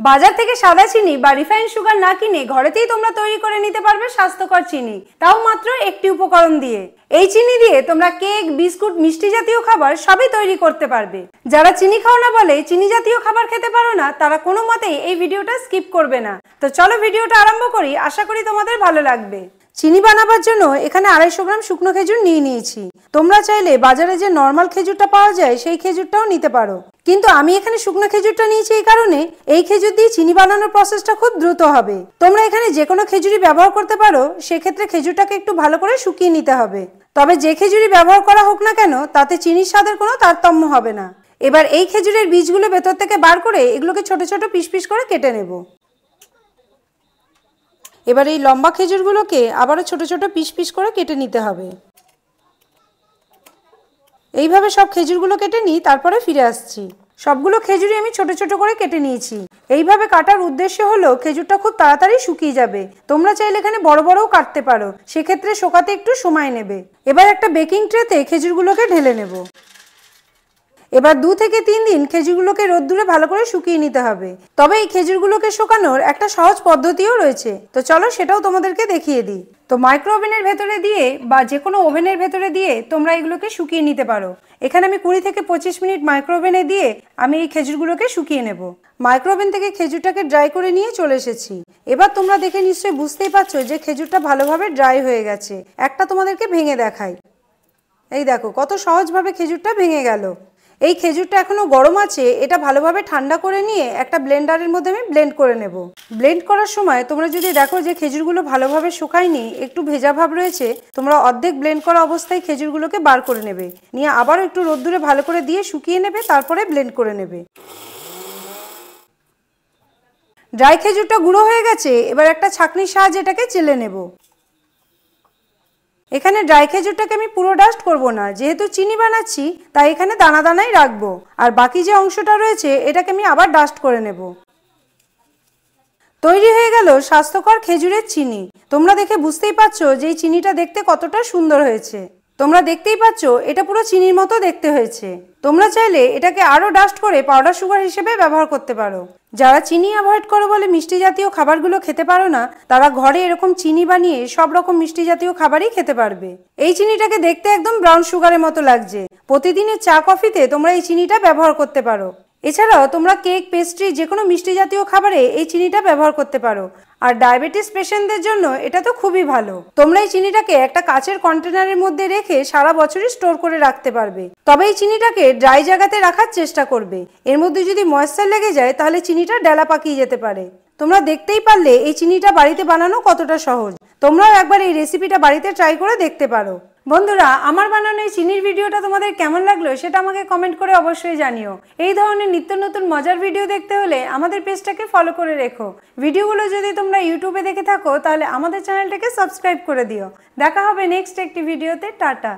বাজার থেকে সাদা চিনি বা রিফাইন্ড সুগার না কিনে ঘরেতেই তোমরা তৈরি করে নিতে পারবে স্বাস্থ্যকর চিনি, তাও মাত্র একটি উপকরণ দিয়ে। এই চিনি দিয়ে তোমরা কেক, বিস্কুট, মিষ্টি জাতীয় খাবার সবই তৈরি করতে পারবে। যারা চিনি খাও না বলে চিনি জাতীয় খাবার খেতে পারো না, তারা কোনো মতেই এই ভিডিওটা স্কিপ করবে না। তো চলো ভিডিওটা আরম্ভ করি, আশা করি তোমাদের ভালো লাগবে। চিনি বানাবার জন্য এখানে 250 গ্রাম শুকনো খেজুর নিয়ে নিয়েছি। তোমরা চাইলে বাজারে যে নর্মাল খেজুরটা পাওয়া যায় সেই খেজুরটাও নিতে পারো, কিন্তু আমি এখানে শুকনো খেজুরটা নিয়েছি এই কারণে এই খেজুর দিয়ে চিনি বানানোর প্রসেসটা খুব দ্রুত হবে। তোমরা এখানে যে কোনো খেজুরই ব্যবহার করতে পারো, সেক্ষেত্রে খেজুরটাকে একটু ভালো করে শুকিয়ে নিতে হবে। তবে যে খেজুরই ব্যবহার করা হোক না কেন, তাতে চিনির স্বাদের কোনো তারতম্য হবে না। এবার এই খেজুরের বীজগুলো ভেতর থেকে বার করে এগুলোকে ছোট ছোট পিস পিস করে কেটে নেব। এবার এই লম্বা খেজুরগুলোকে আবারও ছোট ছোট পিস পিস করে কেটে নিতে হবে। এইভাবে সব খেজুরগুলো কেটে নিই, তারপরে ফিরে আসছি। সবগুলো খেজুরই আমি ছোট ছোট করে কেটে নিয়েছি। এইভাবে কাটার উদ্দেশ্য হলো খেজুরটা খুব তাড়াতাড়ি শুকিয়ে যাবে। তোমরা চাইলে এখানে বড় বড়ও কাটতে পারো, সেক্ষেত্রে শোকাতে একটু সময় নেবে। এবার একটা বেকিং ট্রেতে খেজুরগুলোকে ঢেলে নেব। এবার 2 থেকে 3 দিন খেজুরগুলোকে রোদ্দুরে ভালো করে শুকিয়ে নিতে হবে। তবে এই খেজুরগুলোকে শুকানোর একটা সহজ পদ্ধতিও রয়েছে, তো চলো সেটাও তোমাদেরকে দেখিয়ে দিই। তো মাইক্রো ওভেনের ভেতরে দিয়ে বা যে কোনো ওভেনের ভেতরে দিয়ে তোমরা এগুলোকে শুকিয়ে নিতে পারো। এখানে আমি 20 থেকে 25 মিনিট মাইক্রো ওভেনে দিয়ে আমি এই খেজুরগুলোকে শুকিয়ে নেব। মাইক্রো ওভেন থেকে খেজুরটাকে ড্রাই করে নিয়ে চলে এসেছি। এবার তোমরা দেখে নিশ্চয়ই বুঝতেই পারছো যে খেজুরটা ভালোভাবে ড্রাই হয়ে গেছে। একটা তোমাদেরকে ভেঙে দেখাই। এই দেখো কত সহজভাবে খেজুরটা ভেঙে গেল। এই খেজুরটা এখনো গরম আছে, এটা ভালোভাবে ঠান্ডা করে নিয়ে একটা ব্লেন্ডারের মধ্যে আমি ব্লেন্ড করে নেব। ব্লেন্ড করার সময় তোমরা যদি দেখো যে খেজুরগুলো ভালোভাবে শুকায়নি, একটু ভেজা ভাব রয়েছে, তোমরা অর্ধেক ব্লেন্ড করা অবস্থায় খেজুরগুলোকে বার করে নেবে। নিয়ে আবারও একটু রোদ্দুরে ভালো করে দিয়ে শুকিয়ে নেবে, তারপরে ব্লেন্ড করে নেবে। ড্রাই খেজুরটা গুঁড়ো হয়ে গেছে। এবার একটা ছাঁকনির সাহায্যে এটাকে চেলে নেব। এখানে ড্রাই খেজুরটাকে আমি পুরো ডাস্ট করব না, যেহেতু চিনি বানাচ্ছি তাই এখানে দানা দানাই রাখবো। আর বাকি যে অংশটা রয়েছে এটাকে আমি আবার ডাস্ট করে নেব। তৈরি হয়ে গেল স্বাস্থ্যকর খেজুরের চিনি। তোমরা দেখে বুঝতেই পারছো যে এই চিনিটা দেখতে কতটা সুন্দর হয়েছে। তোমরা দেখতেই পাচ্ছ এটা পুরো চিনির মতো দেখতে হয়েছে। তোমরা চাইলে এটাকে আরো ডাস্ট করে পাউডার সুগার হিসেবে ব্যবহার করতে পারো। যারা চিনি অ্যাভয়েড করো বলে মিষ্টি জাতীয় খাবারগুলো খেতে পারো না, তারা ঘরে এরকম চিনি বানিয়ে সব রকম মিষ্টি জাতীয় খাবারই খেতে পারবে। এই চিনিটাকে দেখতে একদম ব্রাউন সুগারের মতো লাগছে। প্রতিদিনের চা কফিতে তোমরা এই চিনিটা ব্যবহার করতে পারো। এছাড়াও তোমরা কেক, পেস্ট্রি, যে কোনো মিষ্টি জাতীয় খাবারে এই চিনিটা ব্যবহার করতে পারো। আর ডায়াবেটিস পেশেন্টদের জন্য এটা তো খুবই ভালো। তোমরা এই চিনিটাকে একটা কাচের কন্টেনারের মধ্যে রেখে সারা বছরই স্টোর করে রাখতে পারবে। তবে এই চিনিটাকে ড্রাই জায়গাতে রাখার চেষ্টা করবে। এর মধ্যে যদি ময়েশ্চার লেগে যায় তাহলে চিনিটা ডেলা পাকিয়ে যেতে পারে। তোমরা দেখতেই পারলে এই চিনিটা বাড়িতে বানানো কতটা সহজ। তোমরাও একবার এই রেসিপিটা বাড়িতে ট্রাই করে দেখতে পারো। বন্ধুরা, আমার বানানো এই চিনির ভিডিওটা তোমাদের কেমন লাগলো সেটা আমাকে কমেন্ট করে অবশ্যই জানিও। এই ধরনের নিত্য নতুন মজার ভিডিও দেখতে হলে আমাদের পেজটাকে ফলো করে রেখো। ভিডিওগুলো যদি তোমরা ইউটিউবে দেখে থাকো তাহলে আমাদের চ্যানেলটাকে সাবস্ক্রাইব করে দিও। দেখা হবে নেক্সট একটি ভিডিওতে। টাটা।